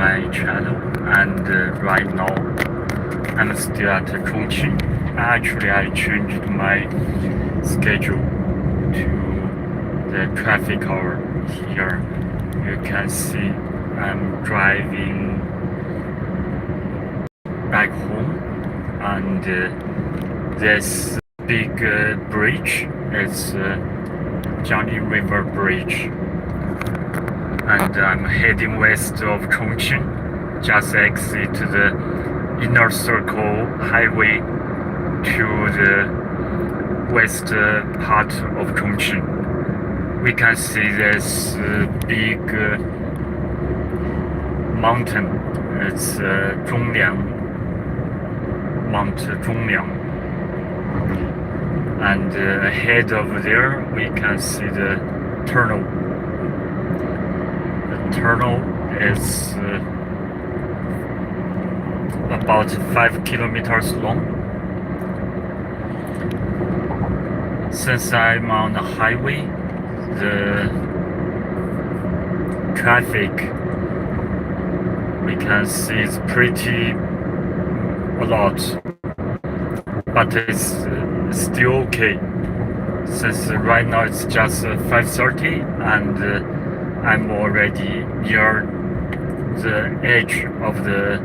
my channel, and right now I'm still at Chongqing. Actually, I changed my schedule to the traffic hour. Here you can see I'm driving back home, and this big bridge is Jiangli River Bridge, and I'm heading west of Chongqing, just exit the inner circle highway to the west part of Chongqing. We can see this big mountain. It's Mount Zhongliang, and ahead of there we can see the tunnel. The tunnel is about 5 kilometers long. Since I'm on the highway, the traffic we can see is pretty a lot, but it's still okay, since right now it's just 5:30 and I'm already near the edge of the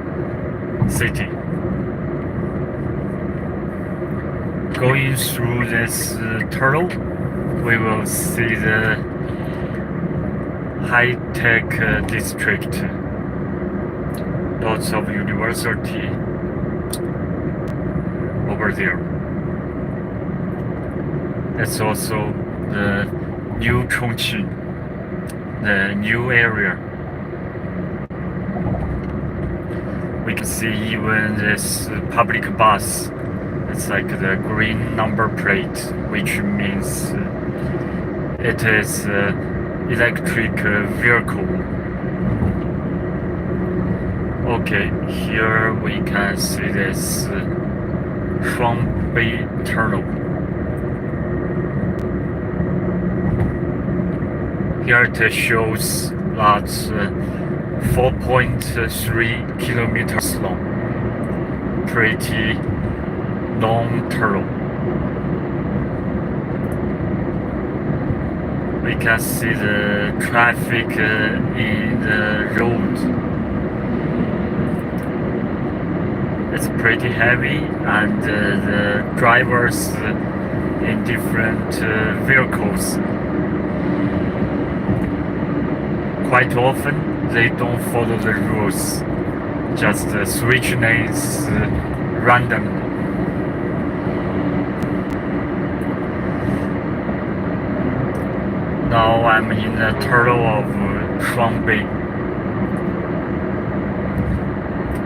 city. Going through this tunnel, we will see the high-tech district. Lots of university over there. It's also the new Chongqing, the new area. We can see even this public bus. It's like the green number plate, which means it is electric vehicle. Okay, here we can see this Shuangbei Tunnel. Here it shows that 4.3 kilometers long. Pretty long tunnel. We can see the traffic in the road. It's pretty heavy, and the drivers in different vehicles, quite often they don't follow the rules, just switch lanes randomly. Now I'm in the tunnel of Shuangbei.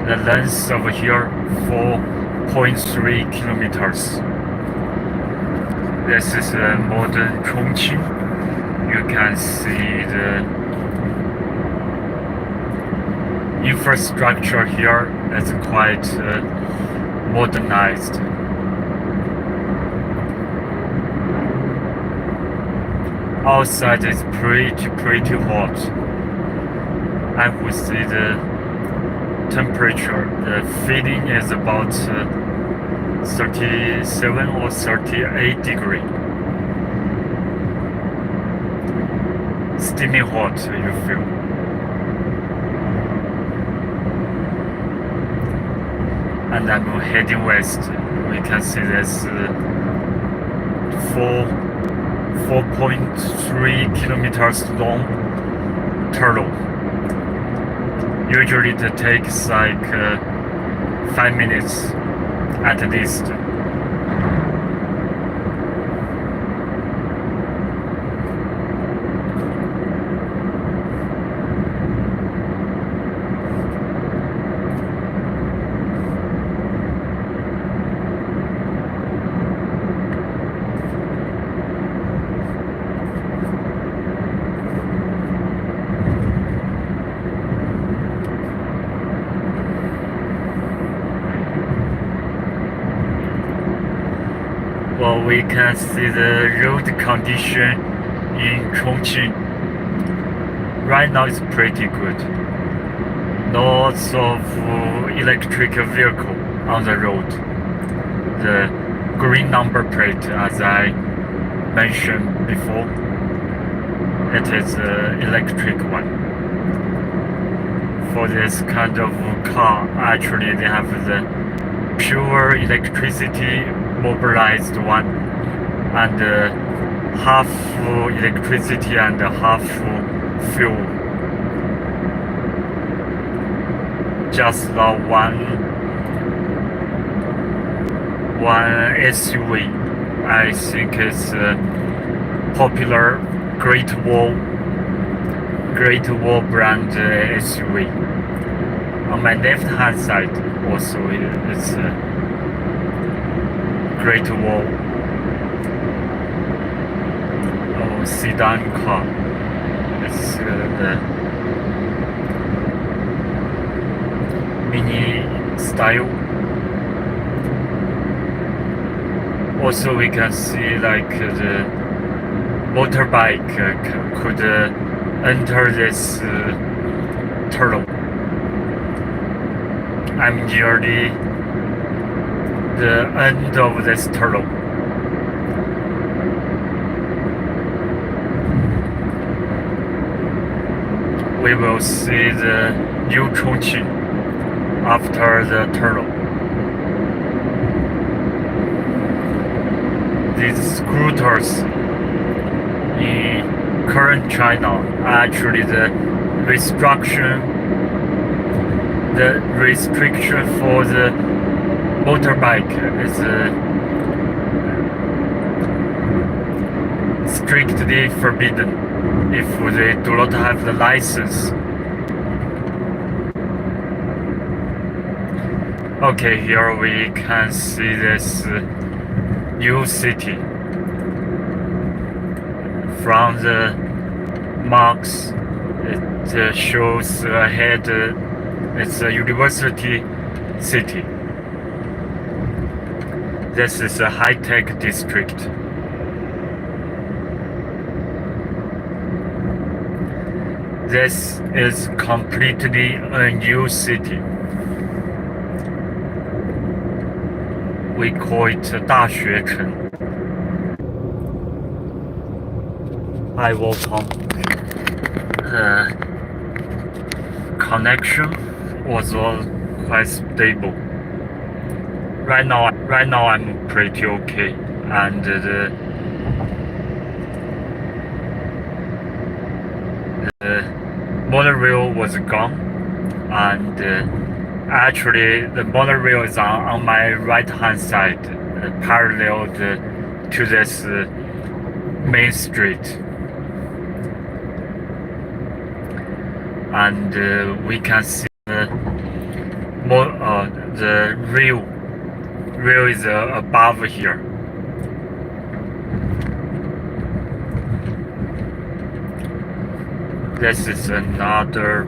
The length of here 4.3 kilometers. This is a modern Chongqing. You can see the infrastructure here is quite modernized. Outside is pretty hot. I would see the temperature, the feeling is about 37 or 38 degree. Steamy hot, you feel. And I'm heading west. We can see this 4.3 kilometers long tunnel. Usually it takes like 5 minutes at least. Well, we can see the road condition in Chongqing. Right now it's pretty good. No lots of electric vehicle on the road. The green number plate, as I mentioned before, it is an electric one. For this kind of car, actually they have the pure electricity mobilized one, and half electricity and half fuel. Just the one SUV. I think it's popular Great Wall brand SUV. On my left hand side also it's Great Wall sedan car. It's the mini style. Also we can see like the motorbike could enter this tunnel. I'm nearly the end of this tunnel. We will see the new Chongqing after the tunnel. These scooters in current China are actually the restriction for the motorbike is strictly forbidden if they do not have the license. Okay, here we can see this new city. From the marks, it shows ahead it's a university city. This is a high-tech district. This is completely a new city. We call it 大学城. I welcome. The connection was all quite stable. Right now I'm pretty okay, and the monorail was gone, and actually the monorail is on my right hand side, parallel to this main street, and we can see the rail is above here. This is another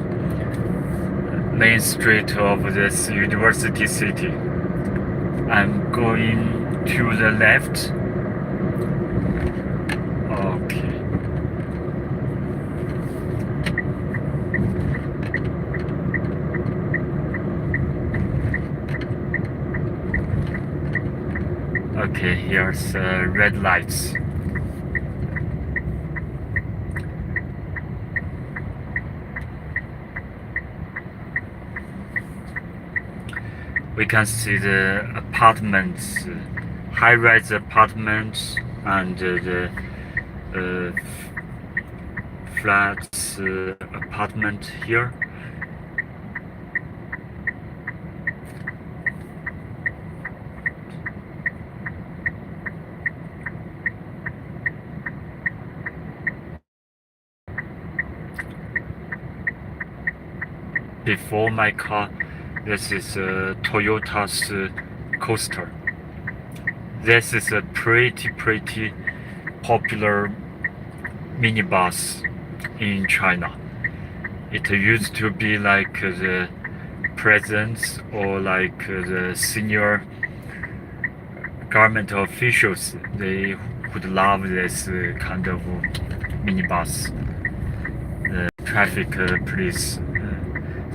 main street of this university city. I'm going to the left. Okay. Okay, here's red lights. We can see the apartments, high-rise apartments, and the flats apartment here. Before my car, this is Toyota's Coaster. This is a pretty popular minibus in China. It used to be like the presidents or like the senior government officials. They would love this kind of minibus. The traffic police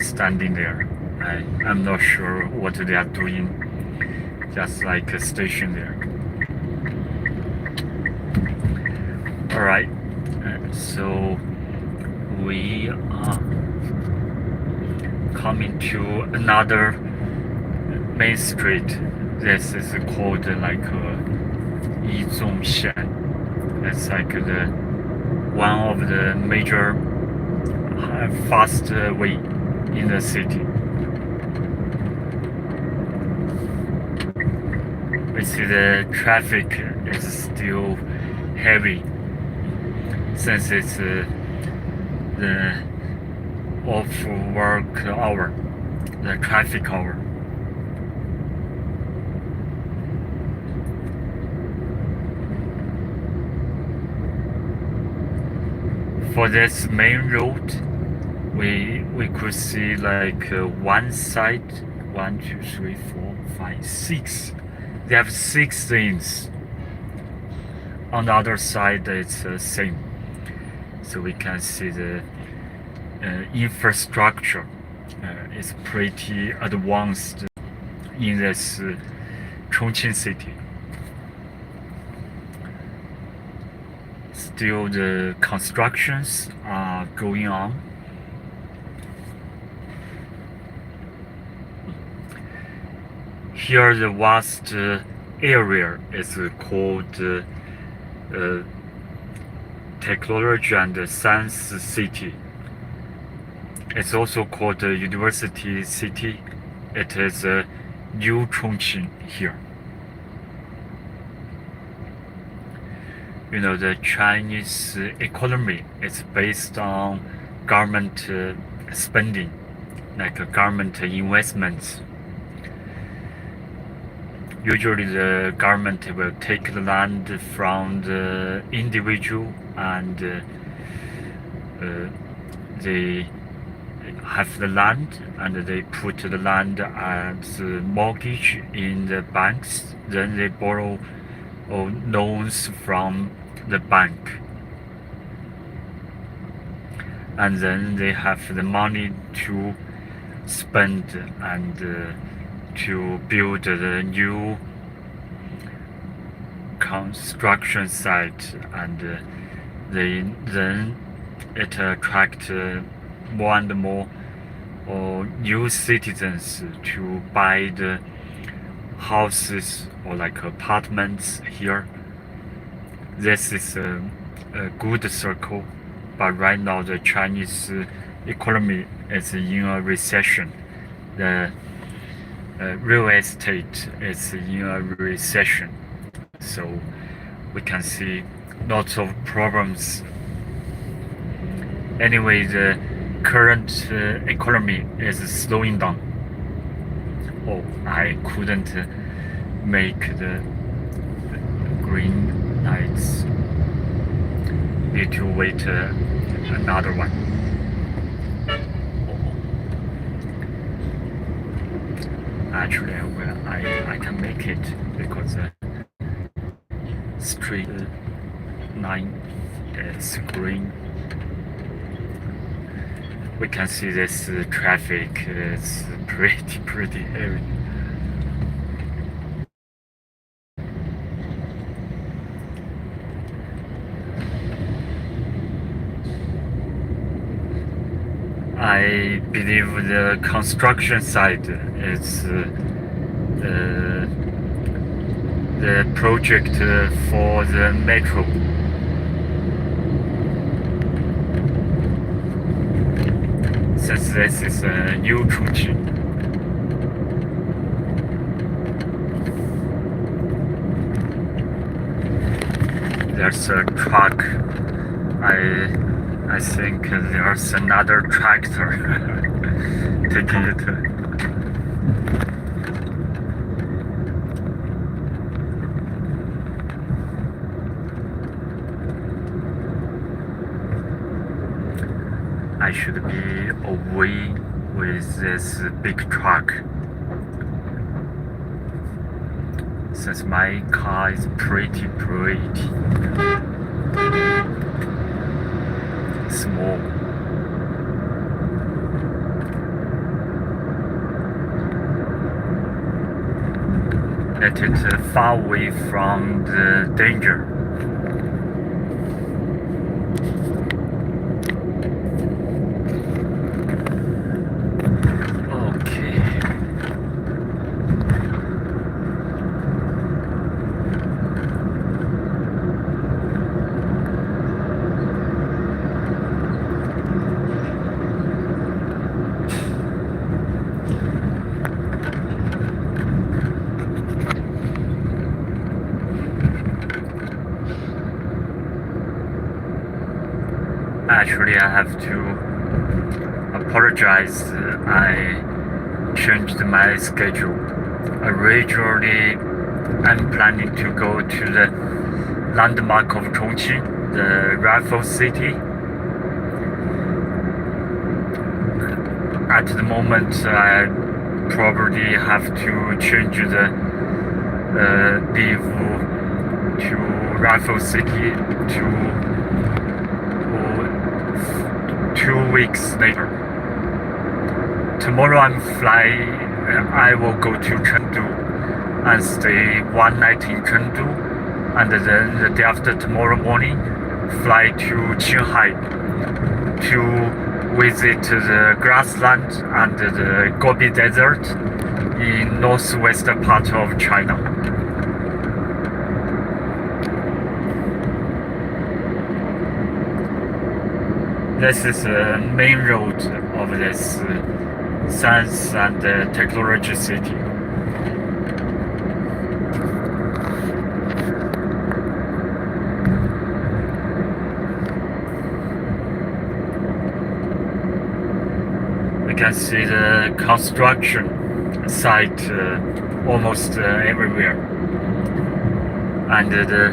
standing there. I'm not sure what they are doing, just like a station there. Alright, so we are coming to another main street. This is called like Yizhongshan. It's like the one of the major fast way in the city. We see the traffic is still heavy since it's the off work hour, the traffic hour. For this main road, we could see like one side, 1, 2, 3, 4, 5, 6. They have 6 lanes. On the other side, it's the same. So we can see the infrastructure is pretty advanced in this Chongqing city. Still, the constructions are going on. Here, the vast area is called Technology and Science City. It's also called University City. It is New Chongqing here. You know, the Chinese economy is based on government spending, like government investments. Usually the government will take the land from the individual and they have the land and they put the land as mortgage in the banks. Then they borrow loans from the bank. And then they have the money to spend and to build the new construction site, and then it attracts more and more new citizens to buy the houses or like apartments here. This is a good circle, but right now the Chinese economy is in a recession. The real estate is in a recession, so we can see lots of problems. Anyway, the current economy is slowing down. Oh, I couldn't make the green lights. Need to wait another one. Actually, I can make it because street 9 is green. We can see this traffic is pretty heavy. I believe the construction site is the project for the metro. Since this is a new Chongqing. There's a truck. I think there's another tractor taking it. I should be away with this big truck, since my car is pretty small. let it far away from the danger. Okay. Actually, I have to apologize. I changed my schedule. Originally, I'm planning to go to the landmark of Chongqing, the rifle city. At the moment, I probably have to change the leave to rifle city to 2 weeks later. Tomorrow I'm flying. I will go to Chengdu and stay one night in Chengdu, and then the day after tomorrow morning, fly to Qinghai to visit the grassland and the Gobi Desert in northwestern part of China. This is the main road of this science and technology city. You can see the construction site almost everywhere, and the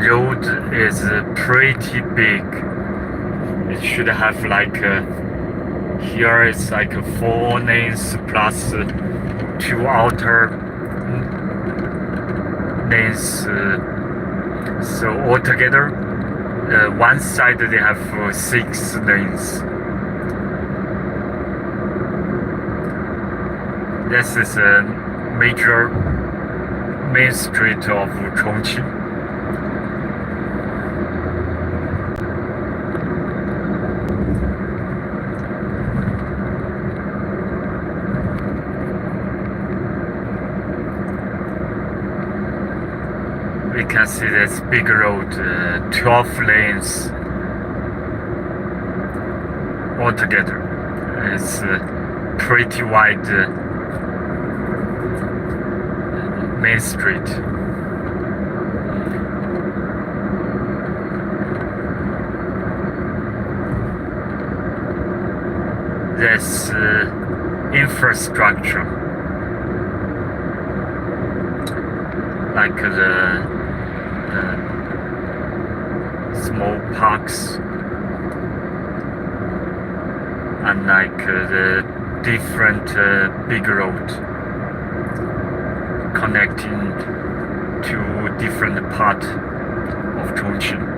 road is pretty big. It should have like here is like 4 lanes plus 2 outer lanes. So altogether, one side they have 6 lanes. This is a major main street of Chongqing. We can see this big road, 12 lanes altogether. It's pretty wide main street. This infrastructure, like the small parks and like the different big road connecting to different part of Chongqing.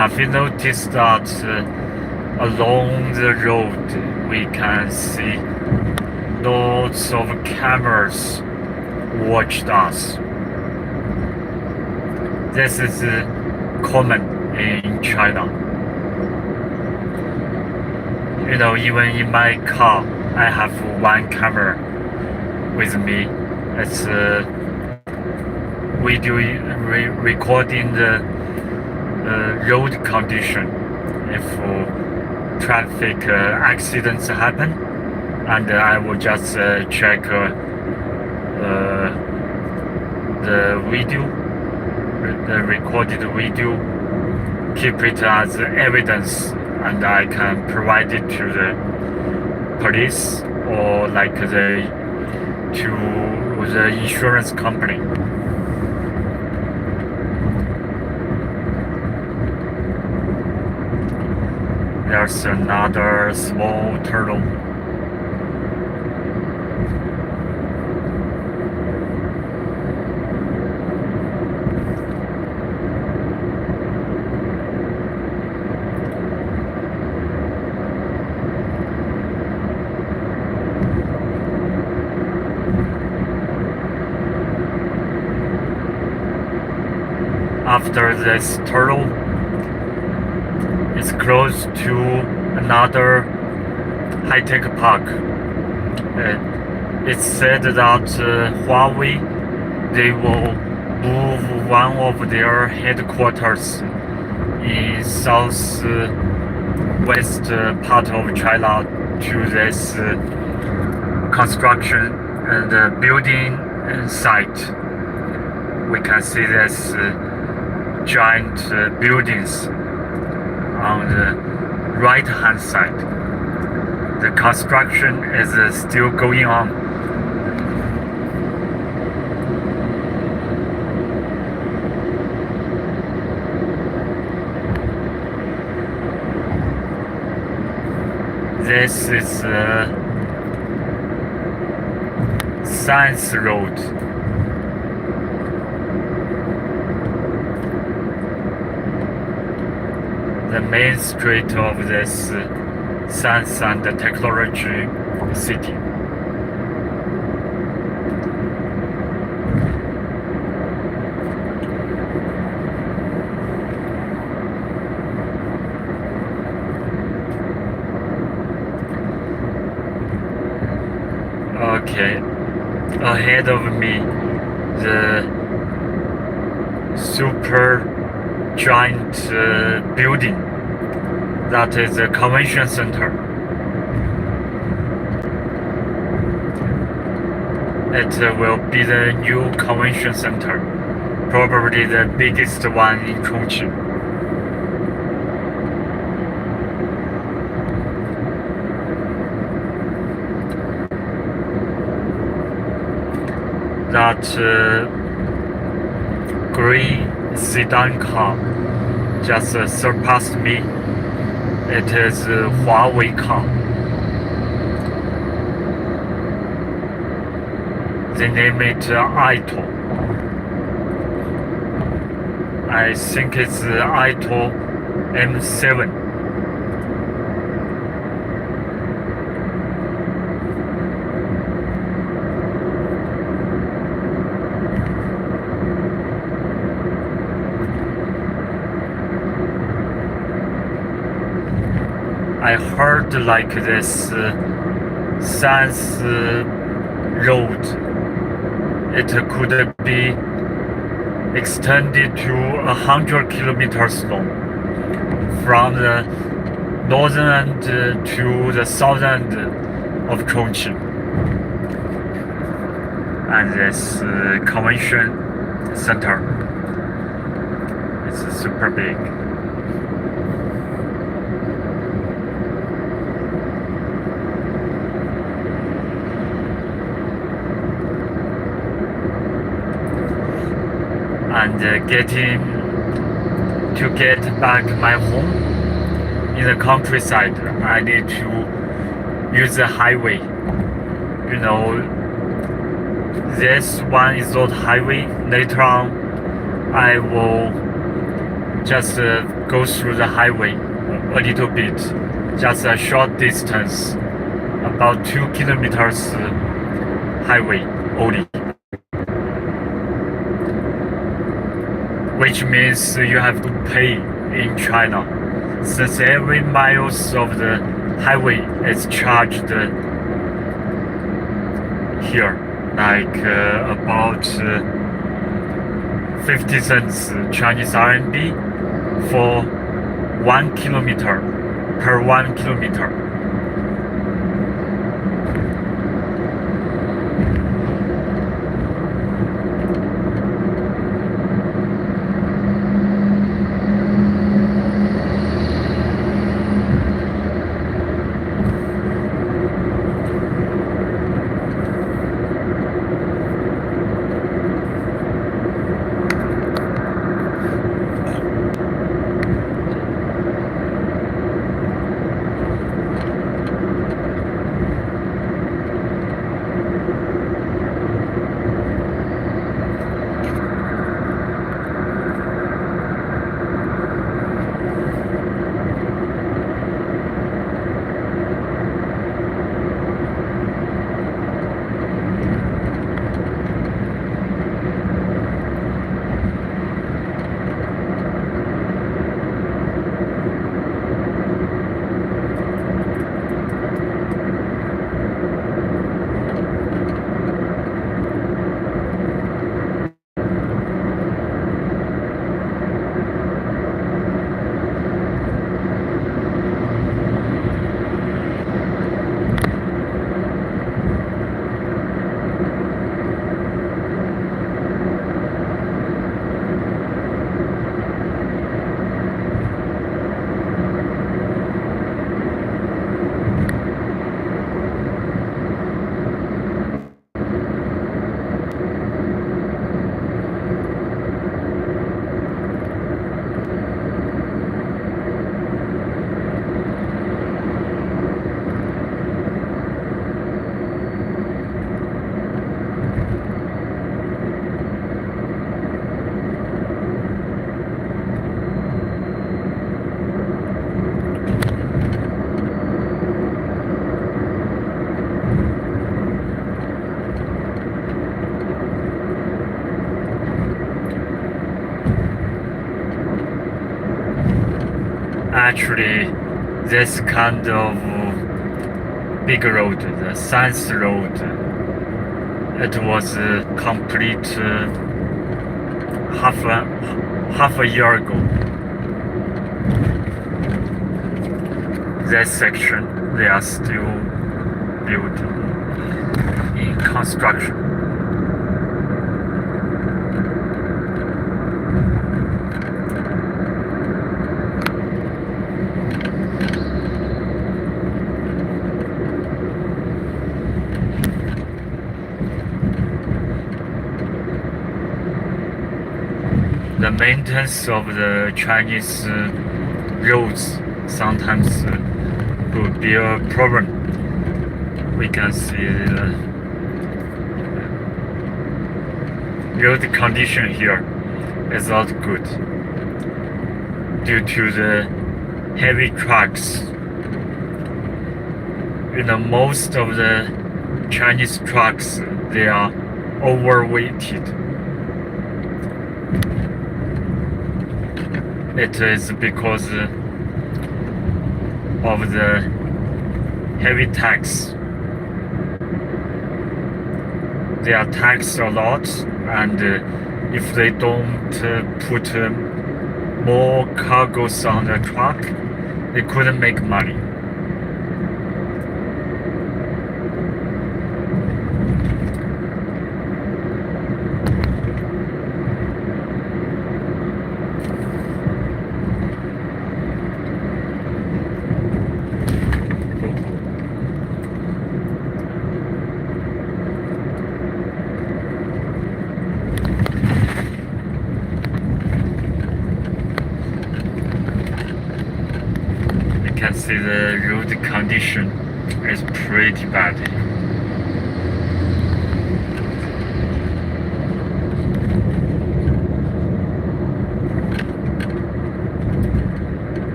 Have you noticed that along the road we can see lots of cameras watched us? This is common in China. You know, even in my car, I have one camera with me. It's video recording the road condition. If traffic accidents happen, and I will just check the video, the recorded video, keep it as evidence, and I can provide it to the police or like to the insurance company. There's another small turtle. After this turtle, it's close to another high-tech park. It's said that Huawei, they will move one of their headquarters in southwest part of China to this construction and building site. We can see this giant buildings on the right hand side. The construction is still going on. This is Science Road. The main street of this Science and Technology City. Okay, ahead of me, the super giant building that is a convention center. It will be the new convention center, probably the biggest one in Chongqing. That green sedan car just surpassed me. It is a Huawei car. They name it Ito. I think it's Ito M7. I heard like this Science Road, it could be extended to 100 kilometers long from the northern end to the southern end of Chongqing. And this convention center is super big. And to get back my home in the countryside, I need to use the highway. You know, this one is not highway. Later on, I will just go through the highway a little bit, just a short distance, about 2 kilometers highway only. Which means you have to pay in China, since every miles of the highway is charged here, like about 50 cents Chinese RMB for 1 kilometer per 1 kilometer. Actually, this kind of big road, the Science Road, it was complete half a year ago. That section, they are still building in construction. The maintenance of the Chinese roads sometimes could be a problem. We can see the road condition here is not good due to the heavy trucks. You know, most of the Chinese trucks, they are overweighted. It is because of the heavy tax. They are taxed a lot, and if they don't put more cargoes on the truck, they couldn't make money. You can see the road condition is pretty bad.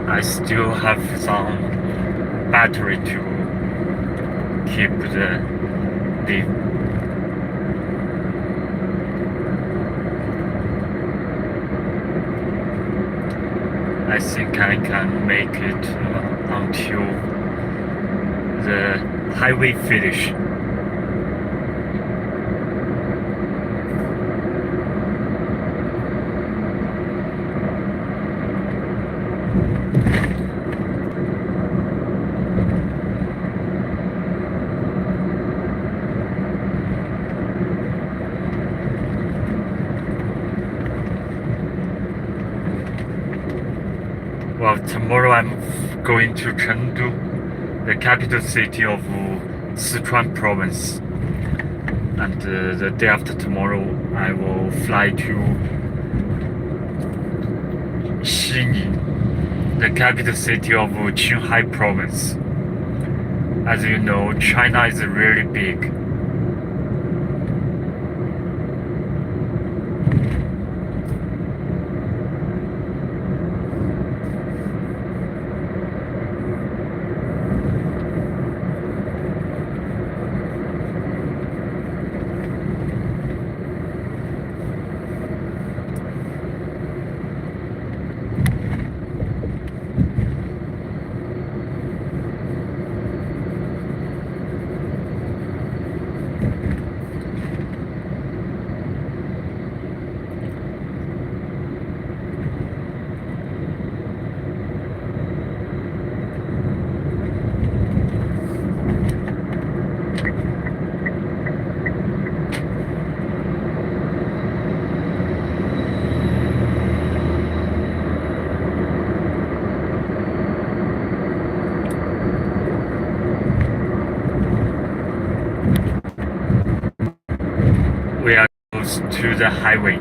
I still have some battery to keep the lead. I think I can make it until the highway finish. Well, tomorrow I'm going to Chengdu, the capital city of Sichuan province. And the day after tomorrow, I will fly to Xining, the capital city of Qinghai province. As you know, China is really big. close to the highway.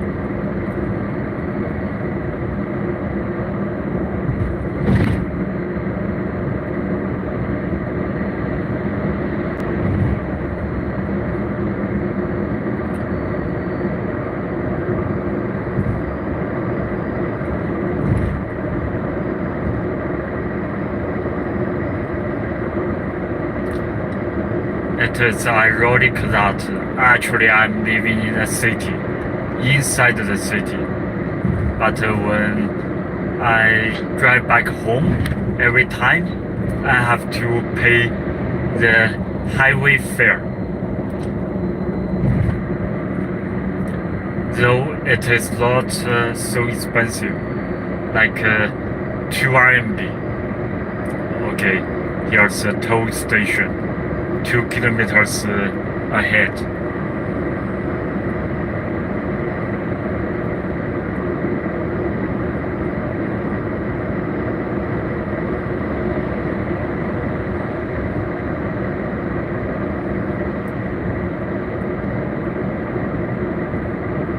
It is ironic that actually I'm living in a city, inside the city. But when I drive back home, every time I have to pay the highway fare. Though it is not so expensive, like 2 RMB. Okay, here's a toll station. 2 kilometers ahead.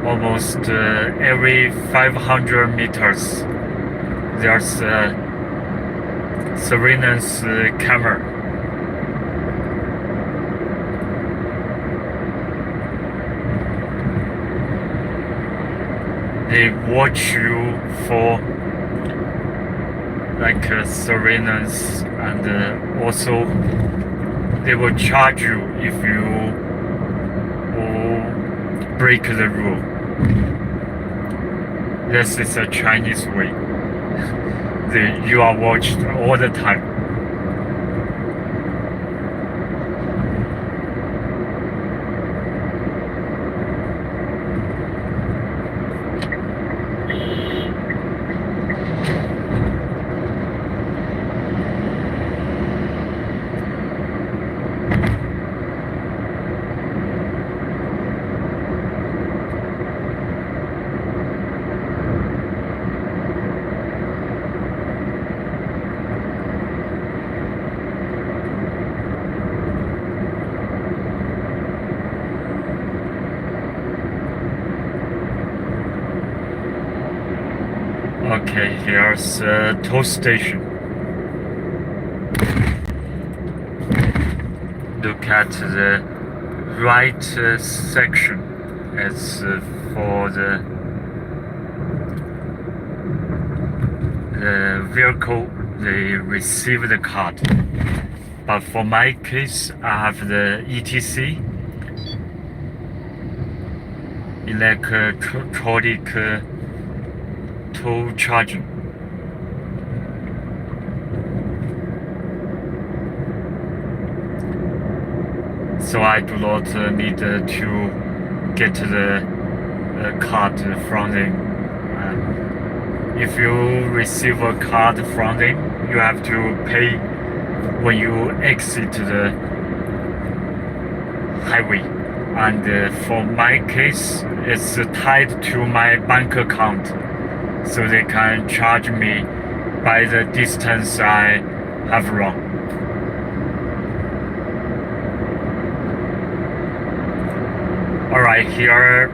Almost every 500 meters there's a surveillance camera. They watch you for like surveillance, and also they will charge you if you break the rule. This is a Chinese way. You are watched all the time. Okay, here's a toll station. Look at the right section. It's for the vehicle they receive the card. But for my case, I have the ETC, electronic toll charging. So I do not need to get the card from them. If you receive a card from them, you have to pay when you exit the highway. And for my case, it's tied to my bank account, so they can charge me by the distance I have run. Alright, here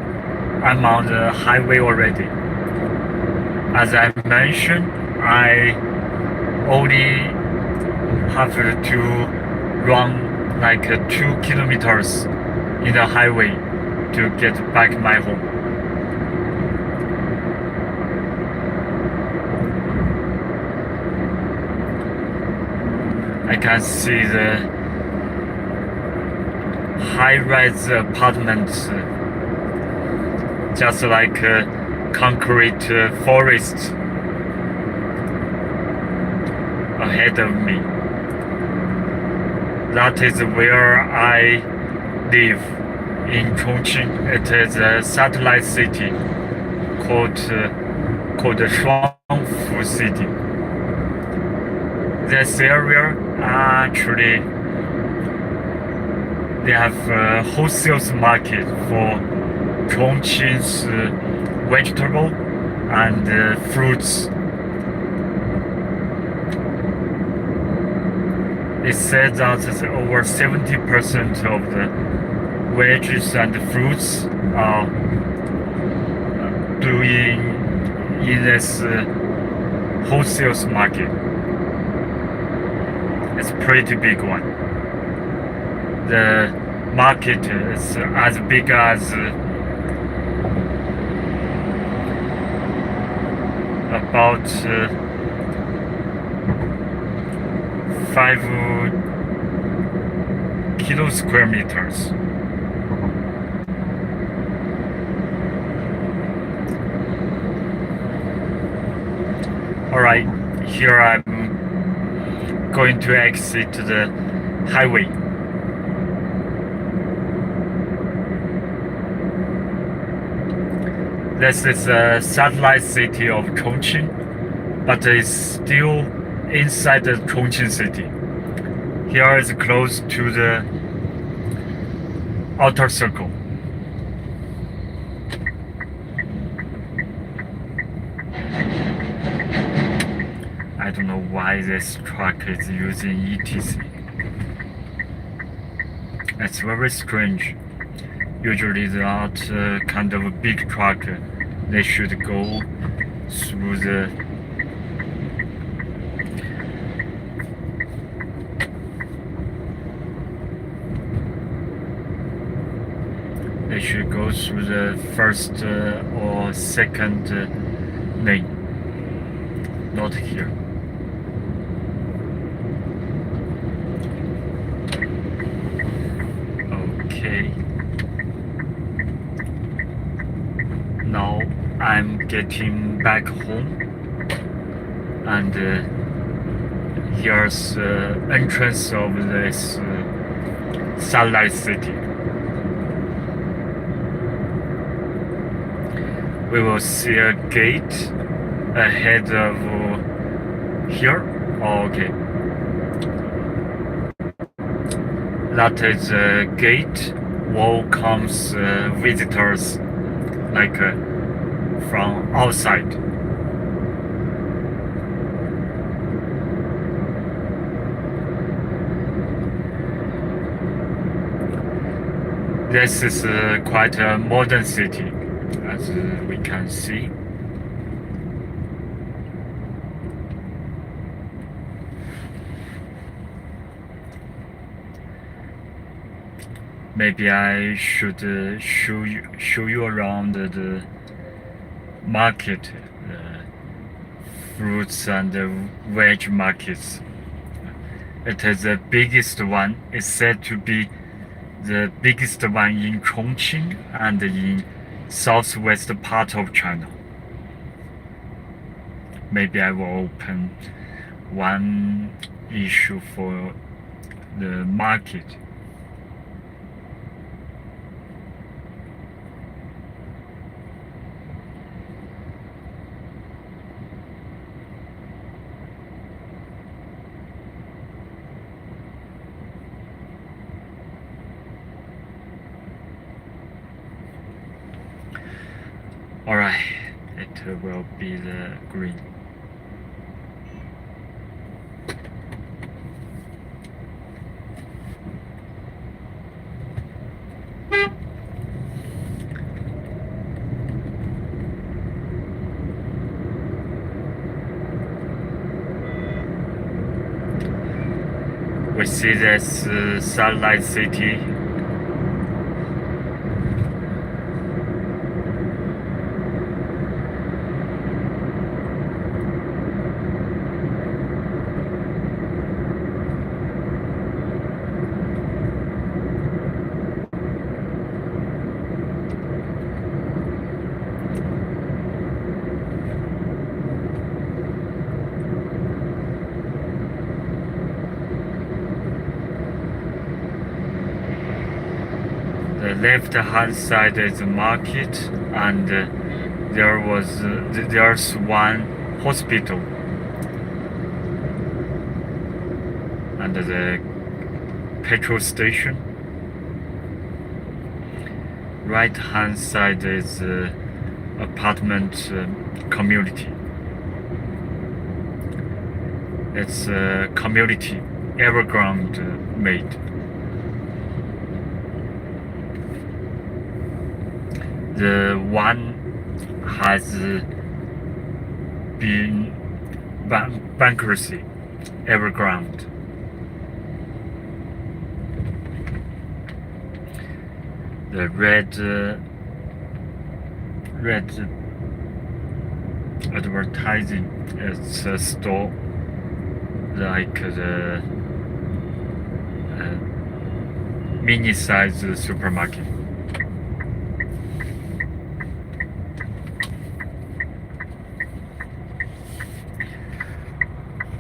I'm on the highway already. As I mentioned, I only have to run like 2 kilometers in the highway to get back my home. I can see the high-rise apartments, just like concrete forest ahead of me. That is where I live, in Chongqing. It is a satellite city called Shuangfu City. This area actually they have a wholesale market for Chongqing's vegetable and fruits. It said that over 70% of the veggies and fruits are doing in this wholesale market. It's a pretty big one. The market is as big as about 5 square meters. Alright, here I'm going to exit the highway. This is a satellite city of Chongqing, but it's still inside the Chongqing city. Here is close to the outer circle. I don't know why this truck is using ETC. It's very strange. Usually that kind of a big truck, they should go through the first or second lane, not here. Okay. Now I'm getting back home, and here's the entrance of this satellite city. We will see a gate ahead of here. Oh, okay. That is a gate. Welcomes visitors like from outside. This is quite a modern city, as we can see. Maybe I should show you around the market, fruits and veg markets. It is the biggest one. It's said to be the biggest one in Chongqing and in southwest part of China. Maybe I will open one issue for the market. Alright, it will be the green. We see this satellite city. The left hand side is the market, and there's one hospital, and the petrol station. Right hand side is apartment community. It's a community Evergrande made. The one has been bankruptcy Evergrande. The red advertising is a store like the mini size supermarket.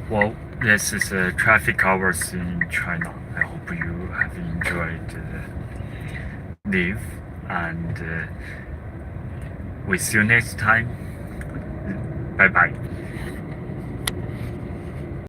Well, this is traffic hours in China. I hope you have enjoyed live, and we see you next time. Bye bye.